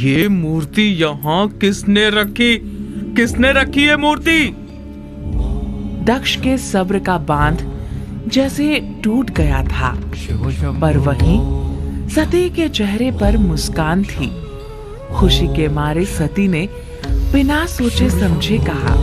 ये मूर्ति यहाँ किसने रखी है मूर्ति? दक्ष के सब्र का बांध जैसे टूट गया था, पर वहीं सती के चेहरे पर मुस्कान थी। खुशी के मारे सती ने बिना सोचे समझे कहा,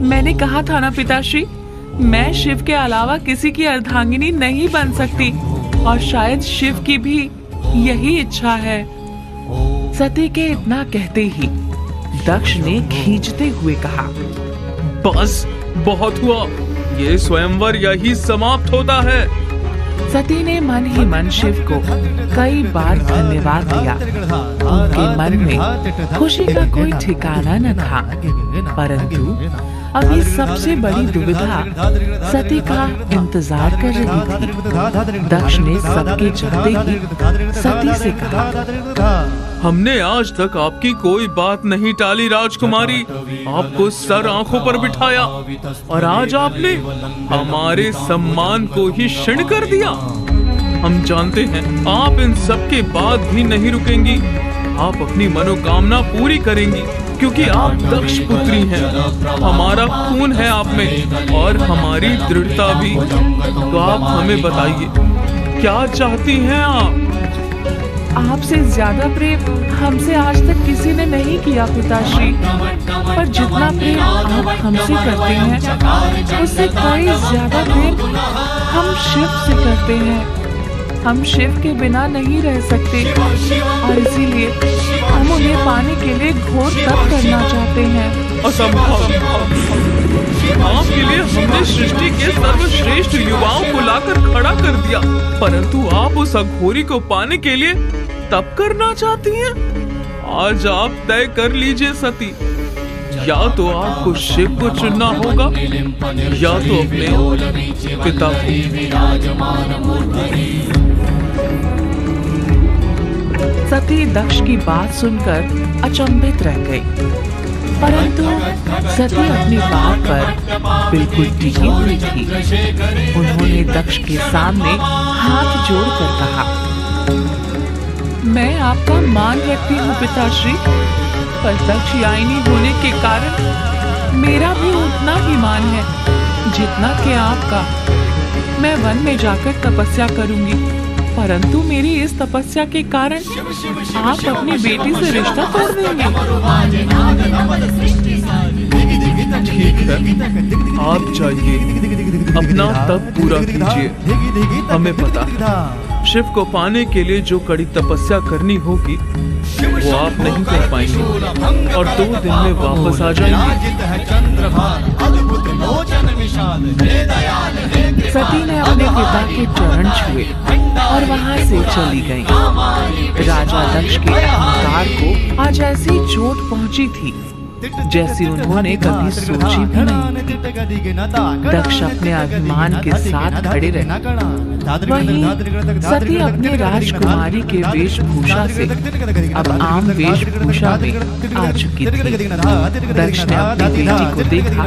मैंने कहा था ना पिताश्री, मैं शिव के अलावा किसी की अर्धांगिनी नहीं बन सकती, और शायद शिव की भी यही इच्छा है। सती के इतना कहते ही दक्ष ने खींचते हुए कहा, बस बहुत हुआ, ये स्वयंवर यही समाप्त होता है। सती ने मन ही मन शिव को कई बार धन्यवाद दिया। उनके मन में खुशी का कोई ठिकाना न था, परंतु अभी सबसे बड़ी दुविधा सती का इंतजार कर रही थी। दक्ष ने सबके चलते ही सती से कहा, हमने आज तक आपकी कोई बात नहीं टाली राजकुमारी, आपको सर आंखों पर बिठाया, और आज आपने हमारे सम्मान को ही क्षीण कर दिया। हम जानते हैं आप इन सब के बाद भी नहीं रुकेंगी, आप अपनी मनोकामना पूरी करेंगी, क्योंकि आप दक्ष पुत्री हैं, हमारा खून है आप में और हमारी दृढ़ता भी। तो आप हमें बताइए, क्या चाहती हैं आप? आपसे ज्यादा प्रेम हमसे आज तक किसी ने नहीं किया पिताश्री, पर जितना प्रेम आप हमसे करते हैं उससे कई ज्यादा प्रेम हम शिव से करते हैं। हम शिव के बिना नहीं रह सकते, और इसीलिए हम उन्हें पाने के लिए घोर तप करना चाहते हैं। असंभव! आपके लिए हमने सृष्टि के सर्वश्रेष्ठ युवाओं को लाकर खड़ा कर दिया, परंतु आप उस अघोरी को पाने के लिए तप करना चाहती हैं? आज आप तय कर लीजिए सती, या तो आपको शिव को चुनना होगा या तो अपने पिता को। सती दक्ष की बात सुनकर अचंभित रह गई, परंतु सती अपनी बात पर बिल्कुल टिकी हुई थी। उन्होंने दक्ष के सामने हाथ जोड़कर कहा, मैं आपका मान रखती हूँ पिताश्री, पर दक्ष याइनी होने के कारण मेरा भी उतना ही मान है जितना कि आपका। मैं वन में जाकर तपस्या करूंगी, परंतु मेरी इस तपस्या के कारण आप अपनी बेटी से रिश्ता तोड़ देंगे। ठीक है, आप जाइए, अपना तप पूरा कीजिए। हमें पता है शिव को पाने के लिए जो कड़ी तपस्या करनी होगी वो आप नहीं कर पाएंगे, और 2 दिन में वापस आ जाएंगे। सती ने अपने पिता के चरण छुए और वहां से चली गई। राजा दक्ष के अहंकार को आज ऐसी चोट पहुंची थी जैसी उन्होंने कभी सोची भी नहीं। दक्ष अपने अभिमान के साथ खड़े रहे, वहीं सती अपने राजकुमारी के वेशभूषा से अब आम वेशभूषा में आ चुकी थी। दक्ष ने अपनी बेटी को देखा,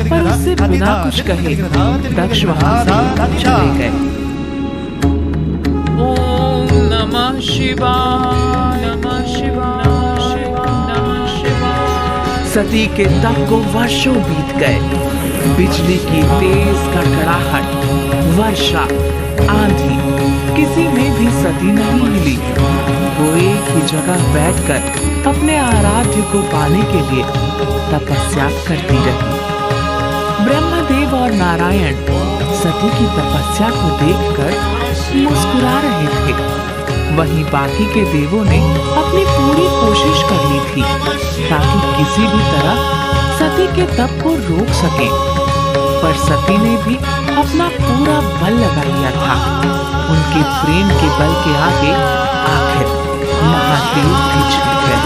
पर उससे बिना कुछ कहे दक्ष वहां से चले गए। ओम नमः शिवाय, नमः शिवाय। सती के तप को वर्षों बीत गए। बिजली की तेज कड़कड़ाहट, वर्षा, आंधी, किसी में भी सती नहीं हिली। वो एक ही जगह बैठकर अपने आराध्य को पाने के लिए तपस्या करती रही। ब्रह्मदेव और नारायण सती की तपस्या को देखकर मुस्कुरा रहे थे। वहीं बाकी के देवों ने अपनी पूरी कोशिश कर ली थी ताकि किसी भी तरह सती के तप को रोक सके, पर सती ने भी अपना पूरा बल लगा लिया था। उनके प्रेम के बल के आगे आखिर महादेव भी झुक गए।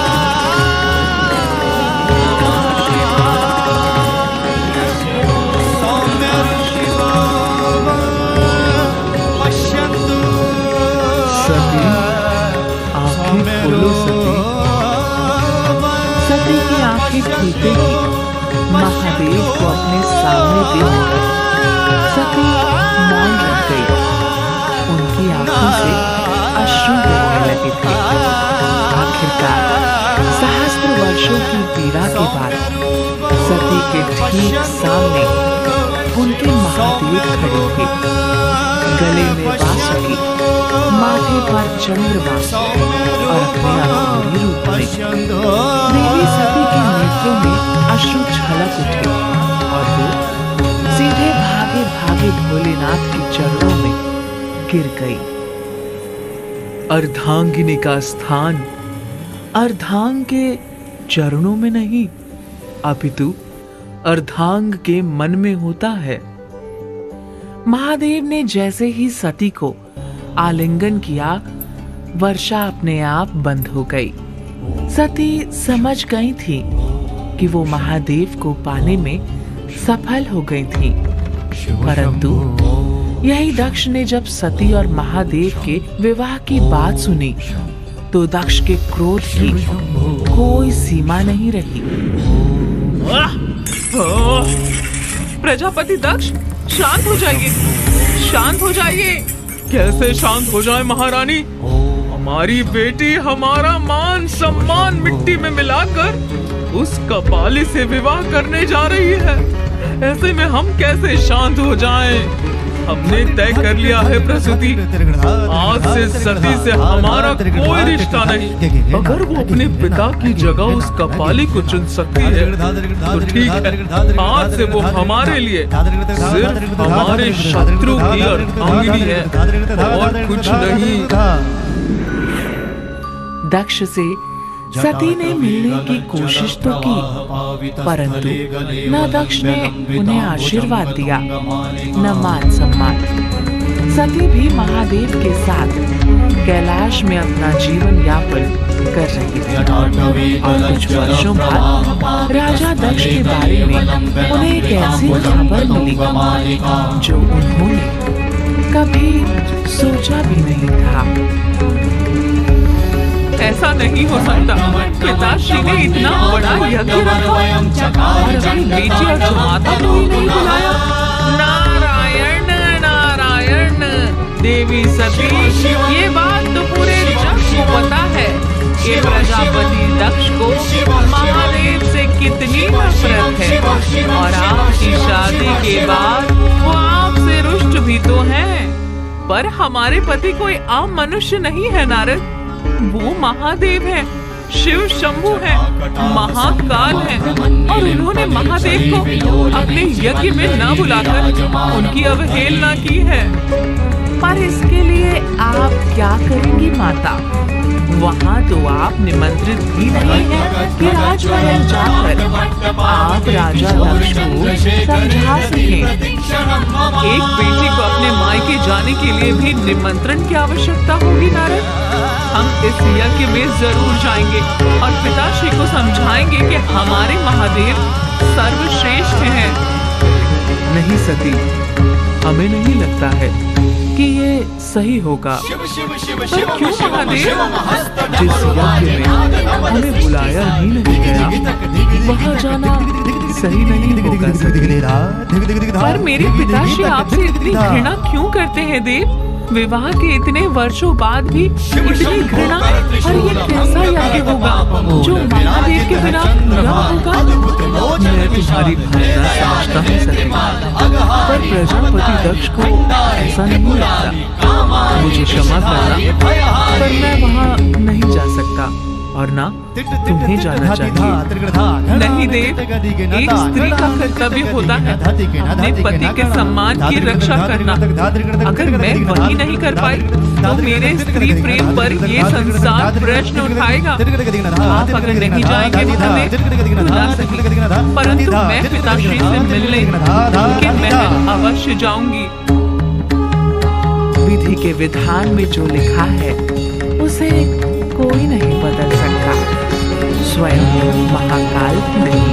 सती की आंखें खुलते ही महादेव को अपने सामने देखकर सती मौन रह गई। उनकी आंखों से अश्रु बहने लगे थे। के ठीक सामने उनके महादेव खड़े थे। गले में बांसुरी, माथे पर चंद्रमा और अपने आखिरी रूप में देवी सती के नेत्रों में अश्रु छलक उठे और वो सीधे भागे भागे भोलेनाथ के चरणों में गिर गई। अर्धांगिनी का स्थान अर्धांग के चरणों में नहीं, अपितु अर्धांग के मन में होता है। महादेव ने जैसे ही सती को आलिंगन किया, वर्षा अपने आप बंद हो गई। सती समझ गई थी कि वो महादेव को पाने में सफल हो गई थी, परंतु यही दक्ष ने जब सती और महादेव के विवाह की बात सुनी तो दक्ष के क्रोध की कोई सीमा नहीं रही। प्रजापति दक्ष, शांत हो जाइए, शांत हो जाइए। कैसे शांत हो जाए महारानी? हमारी बेटी हमारा मान सम्मान मिट्टी में मिलाकर उस कपाली से विवाह करने जा रही है। ऐसे में हम कैसे शांत हो जाएं? हमने तय कर लिया है प्रसूति, आज से सती से हमारा कोई रिश्ता नहीं। अगर वो अपने पिता की जगह उस कपाली को चुन सकती है तो ठीक है, आज से वो हमारे लिए सिर्फ हमारे शत्रु की अर्धांगिनी है और कुछ नहीं। दक्ष से सती ने मिलने की कोशिश तो की, परंतु न दक्ष ने उन्हें आशीर्वाद दिया न मान सम्मान। सती भी महादेव के साथ कैलाश में अपना जीवन यापन कर रही थी। और कुछ वर्षों बाद राजा दक्ष के बारे में उन्हें एक ऐसी खबर मिली जो उन्होंने कभी सोचा भी नहीं था। ऐसा नहीं हो सकता, पिताश्री ने इतना बड़ा यज्ञ रखा और अपनी बेटी और जमाता को ही नहीं बुलाया। नारायण नारायण। देवी सती, ये बात तो पूरे जग को पता है कि प्रजापति दक्ष को महादेव से कितनी नफरत है और आपकी शादी के बाद वो आपसे रुष्ट भी तो हैं। पर हमारे पति कोई आम मनुष्य नहीं है नारद, वो महादेव है, शिव शंभु है, महाकाल है और उन्होंने महादेव को अपने यज्ञ में न बुलाकर उनकी अवहेलना की है। पर इसके लिए आप क्या करेंगी माता? वहाँ तो आप निमंत्रित भी नहीं है कि राजमहल जाकर आप राजा दक्ष को समझा सकें। एक बेटी को अपने मायके जाने के लिए भी निमंत्रण की आवश्यकता होगी नारद। हम इस यज्ञ में जरूर जाएंगे और पिताश्री को समझाएंगे कि हमारे महादेव सर्वश्रेष्ठ हैं। नहीं सती, हमें नहीं लगता है कि ये सही होगा। पर क्यों महादेव? जिस यज्ञ में हमें बुलाया ही नहीं गया, वहाँ जाना सही नहीं होगा सती। पर मेरे पिताश्री आपसे इतनी घृणा क्यों करते हैं देव? विवाह के इतने वर्षों बाद भी इतनी घृणा, और ये कैसा यज्ञ होगा जो महादेव के बिना पूरा होगा? मैं तुम्हारी भावना समझता हूँ सती, पर प्रजापति दक्ष को ऐसा नहीं लगता। मुझे क्षमा करना, पर मैं वहाँ नहीं जा सकता और ना तुम्हें जाना चाहिए। नहीं देव, एक स्त्री का कर्तव्य होता है अपने पति के सम्मान की रक्षा करना। अगर मैं वही नहीं कर पाई तो मेरे स्त्री प्रेम पर ये संसार प्रश्न उठाएगा। आप अगर नहीं जाएंगे तो ना सकी, परंतु मैं पिताश्री से मिलने उनके महल अवश्य जाऊंगी। विधि के विधान में जो लिखा है उसे कोई नहीं बदल सकता, स्वयं महाकाल भी नहीं।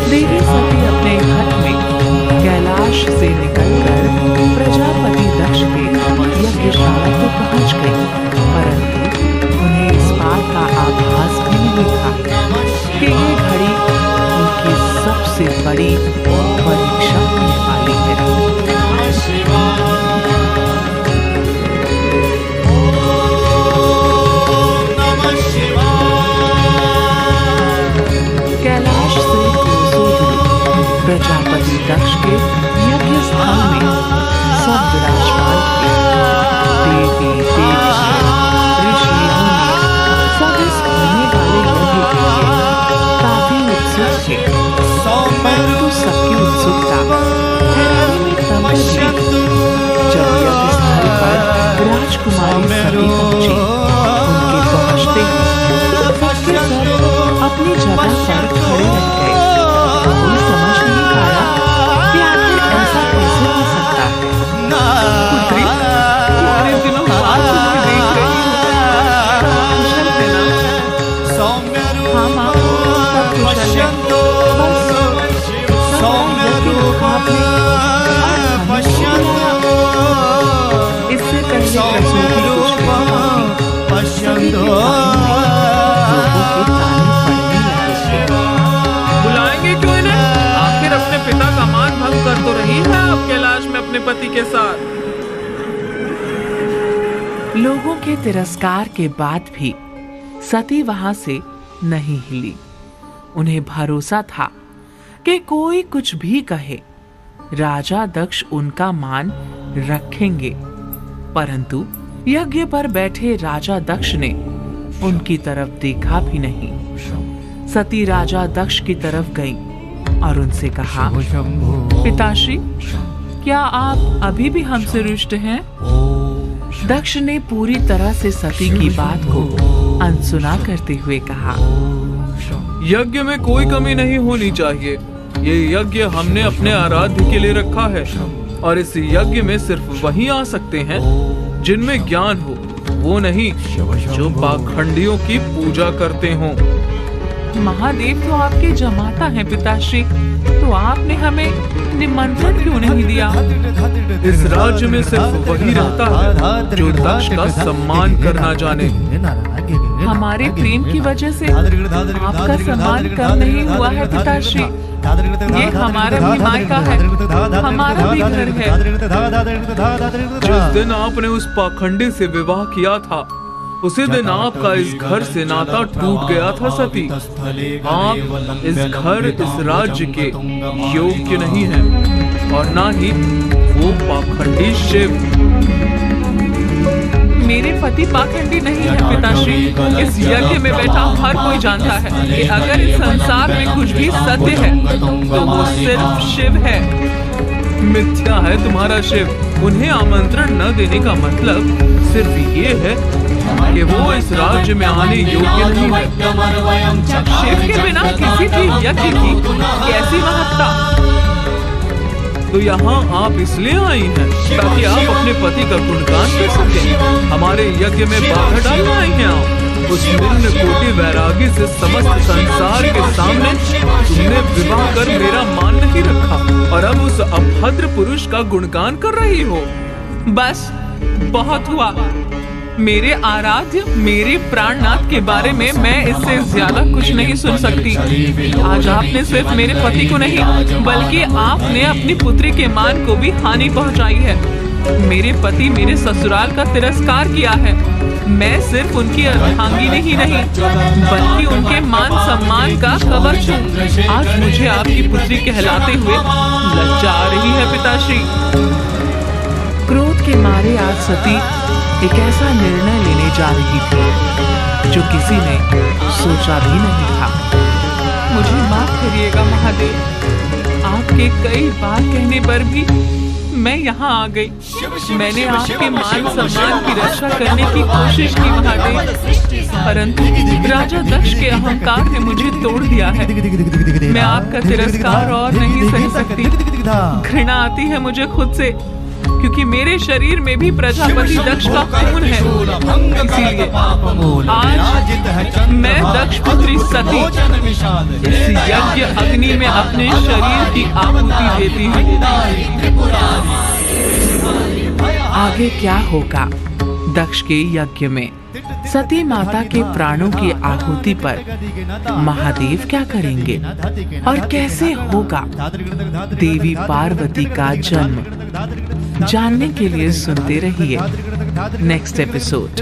देवी सती अपने घर में कैलाश से निकलकर प्रजापति दक्ष के यज्ञशाला को पहुंच गई, परंतु उन्हें इस बात का आभास भी नहीं था कि ये घड़ी उनकी सबसे बड़ी परीक्षा होने वाली है। कैलाश से 200 दूर प्रजापति दक्ष के यज्ञ स्थल में सब विराजमान थे। देवी देवता ऋषि मुनि सब इस होने वाले यज्ञ के लिए काफी उत्सुक थे, परंतु सबकी उत्सुकता ठहराने में तब लगी जब यज्ञ स्थल पर राजकुमारी सती पहुंची। उनके पहुंचते ही सबके सब अपनी जगह पर खड़े रह गए। कोई समझ नहीं पाया कि आखिर ऐसा कैसे हो सकता है। पुत्री, कितने दिनों बाद तुम्हें देख रही हूँ। सब कुशल है ना? हाँ माँ, सब कुशल है। बस इससे पहले प्रसूति कुछ नहीं थी। लोगों के ताने पड़ने लगे थे। बुलाएंगे क्यों इन्हें? आखिर अपने पिता का मान भंग कर तो रही है अब कैलाश में अपने पति के साथ। लोगों के तिरस्कार के बाद भी सती वहां से नहीं हिली। उन्हें भरोसा था कि कोई कुछ भी कहे, राजा दक्ष उनका मान रखेंगे। परंतु यज्ञ पर बैठे राजा दक्ष ने उनकी तरफ देखा भी नहीं। सती राजा दक्ष की तरफ गई और उनसे कहा, पिताश्री, क्या आप अभी भी हमसे रुष्ट हैं? दक्ष ने पूरी तरह से सती की बात को अनसुना करते हुए कहा, यज्ञ में कोई कमी नहीं होनी चाहिए। ये यज्ञ हमने अपने आराध्य के लिए रखा है और इस यज्ञ में सिर्फ वही आ सकते हैं जिनमें ज्ञान हो, वो नहीं जो पाखंडियों की पूजा करते हों। महादेव तो आपके जमाता हैं पिताश्री, तो आपने हमें निमंत्रण क्यों नहीं दिया? इस राज्य में सिर्फ वही रहता है जो दक्ष का सम्मान करना जाने। हमारे प्रेम की वजह से आपका सम्मान कम नहीं हुआ है पिताश्री। ये हमारा भी मायका है, हमारा भी घर है। जिस दिन आपने उस पाखंडी से विवाह किया था, उसी दिन आपका इस घर से नाता टूट गया था सती। आप इस घर, इस राज्य के योग्य नहीं हैं और ना ही वो पाखंडी शिव। मेरे पति पाखंडी नहीं है पिताश्री। इस यज्ञ में बैठा हर कोई जानता है कि अगर इस संसार में कुछ भी सत्य है तो वो सिर्फ शिव है। मिथ्या है तुम्हारा शिव। उन्हें आमंत्रण न देने का मतलब सिर्फ ये है कि वो इस राज्य में आने योग्य नहीं है। शिव के बिना किसी भी यज्ञ की कैसी महत्ता? तो यहाँ आप इसलिए आई हैं ताकि आप अपने पति का गुणगान कर सकें। हमारे यज्ञ में बाधा डालने आई हैं आप। उस निम्न कोटि वैरागी से समस्त संसार के सामने तुमने विवाह कर मेरा मान नहीं रखा और अब उस अभद्र पुरुष का गुणगान कर रही हो। बस बहुत हुआ। मेरे आराध्य, मेरे प्राणनाथ के बारे में मैं इससे ज्यादा कुछ नहीं सुन सकती। आज आपने सिर्फ मेरे पति को नहीं बल्कि आपने अपनी पुत्री के मान को भी हानि पहुंचाई है। मेरे पति मेरे ससुराल का तिरस्कार किया है। मैं सिर्फ उनकी अर्धांगिनी ही नहीं बल्कि उनके मान सम्मान का कवच हूँ। आज मुझे आपकी पुत्री कहलाते हुए लज्जा आ रही है पिताश्री। क्रोध के मारे आज सती एक ऐसा निर्णय लेने जा रही थी जो किसी ने सोचा भी नहीं था। मुझे माफ करिएगा महादेव। आपके कई बार कहने पर भी मैं यहाँ आ गई। मैंने आपके मान सम्मान की रक्षा करने की कोशिश की महादेव, परंतु राजा दक्ष के अहंकार ने मुझे तोड़ दिया है। मैं आपका तिरस्कार और नहीं सह सकती। घृणा आती है मुझे खुद से, क्योंकि मेरे शरीर में भी प्रजापति दक्ष का खून है। इसीलिए आज मैं दक्ष पुत्री सती इस यज्ञ अग्नि में अपने शरीर की आहुति देती हूँ। आगे क्या होगा दक्ष के यज्ञ में? सती माता के प्राणों की आहुति पर महादेव क्या करेंगे और कैसे होगा देवी पार्वती का जन्म? जानने के लिए सुनते रहिए नेक्स्ट एपिसोड।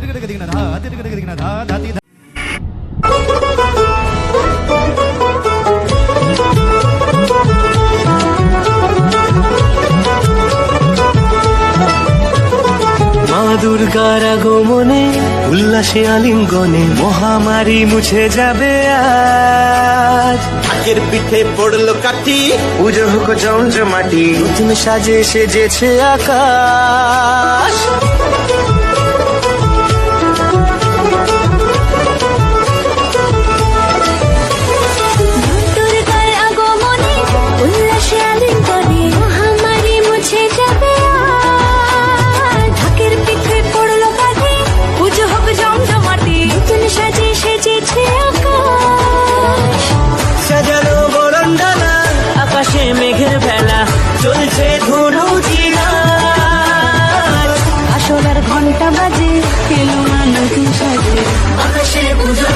দুর্গার আগমনে উল্লাসে আলিঙ্গনে মহামারী মুছে যাবে আজ। আগের পিঠে পড়লো কাঠি, পুজো হোক জমজমাটি, নতুন সাজে সেজেছে আকাশ। দুর্গার আগমনে উল্লাসে আলিঙ্গনে মহামারী মুছে যাবে আজ। ঢাকের পিঠে পড়লো কাঠি, পুজো হোক জমজমাটি, নতুন সাজে সেজেছে আকাশ। সাজানো বরণডালা, আকাশে মেঘের ভেলা, চলছে ধনু আসলার ঘন্টা বাজে, এলো মা নতুন সাজে, আকাশে পুজো